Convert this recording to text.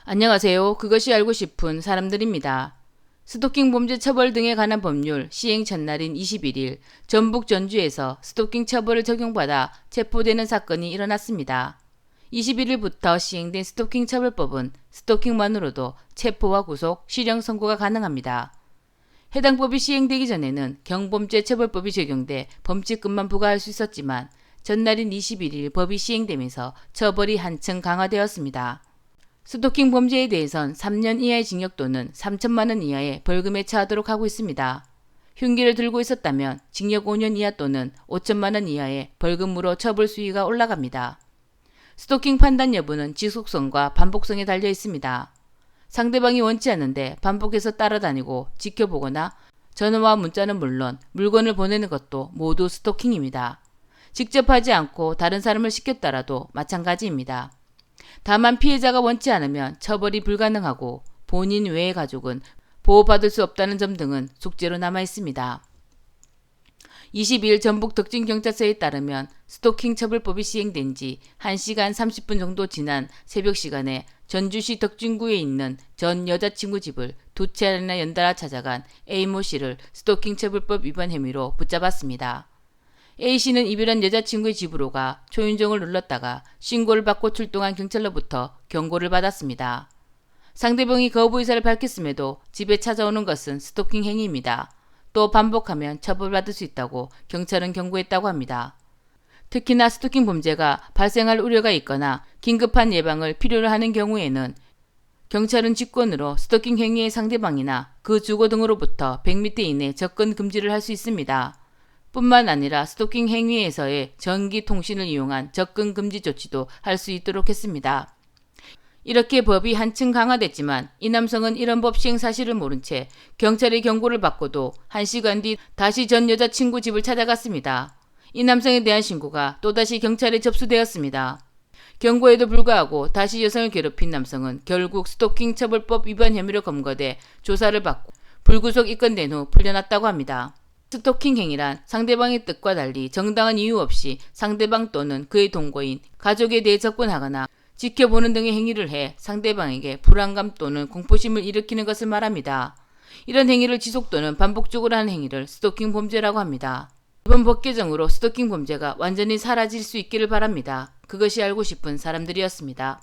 안녕하세요. 그것이 알고 싶은 사람들입니다. 스토킹 범죄 처벌 등에 관한 법률 시행 첫날인 21일 전북 전주에서 스토킹 처벌을 적용받아 체포되는 사건이 일어났습니다. 21일부터 시행된 스토킹 처벌법은 스토킹만으로도 체포와 구속, 실형 선고가 가능합니다. 해당 법이 시행되기 전에는 경범죄 처벌법이 적용돼 범칙금만 부과할 수 있었지만 전날인 21일 법이 시행되면서 처벌이 한층 강화되었습니다. 스토킹 범죄에 대해선 3년 이하의 징역 또는 3천만 원 이하의 벌금에 처하도록 하고 있습니다. 흉기를 들고 있었다면 징역 5년 이하 또는 5천만 원 이하의 벌금으로 처벌 수위가 올라갑니다. 스토킹 판단 여부는 지속성과 반복성에 달려 있습니다. 상대방이 원치 않는데 반복해서 따라다니고 지켜보거나 전화와 문자는 물론 물건을 보내는 것도 모두 스토킹입니다. 직접 하지 않고 다른 사람을 시켰다라도 마찬가지입니다. 다만 피해자가 원치 않으면 처벌이 불가능하고 본인 외의 가족은 보호받을 수 없다는 점 등은 숙제로 남아 있습니다. 22일 전북 덕진경찰서에 따르면 스토킹 처벌법이 시행된 지 1시간 30분 정도 지난 새벽 시간에 전주시 덕진구에 있는 전 여자친구 집을 두 차례나 연달아 찾아간 A모 씨를 스토킹 처벌법 위반 혐의로 붙잡았습니다. A씨는 이별한 여자친구의 집으로 가 초인종을 눌렀다가 신고를 받고 출동한 경찰로부터 경고를 받았습니다. 상대방이 거부 의사를 밝혔음에도 집에 찾아오는 것은 스토킹 행위입니다. 또 반복하면 처벌받을 수 있다고 경찰은 경고했다고 합니다. 특히나 스토킹 범죄가 발생할 우려가 있거나 긴급한 예방을 필요로 하는 경우에는 경찰은 직권으로 스토킹 행위의 상대방이나 그 주거 등으로부터 100m 이내 접근 금지를 할 수 있습니다. 뿐만 아니라 스토킹 행위에서의 전기 통신을 이용한 접근 금지 조치도 할 수 있도록 했습니다. 이렇게 법이 한층 강화됐지만 이 남성은 이런 법 시행 사실을 모른 채 경찰의 경고를 받고도 1시간 뒤 다시 전 여자친구 집을 찾아갔습니다. 이 남성에 대한 신고가 또다시 경찰에 접수되었습니다. 경고에도 불구하고 다시 여성을 괴롭힌 남성은 결국 스토킹 처벌법 위반 혐의로 검거돼 조사를 받고 불구속 입건된 후 풀려났다고 합니다. 스토킹 행위란 상대방의 뜻과 달리 정당한 이유 없이 상대방 또는 그의 동거인, 가족에 대해 접근하거나 지켜보는 등의 행위를 해 상대방에게 불안감 또는 공포심을 일으키는 것을 말합니다. 이런 행위를 지속 또는 반복적으로 하는 행위를 스토킹 범죄라고 합니다. 이번 법 개정으로 스토킹 범죄가 완전히 사라질 수 있기를 바랍니다. 그것이 알고 싶은 사람들이었습니다.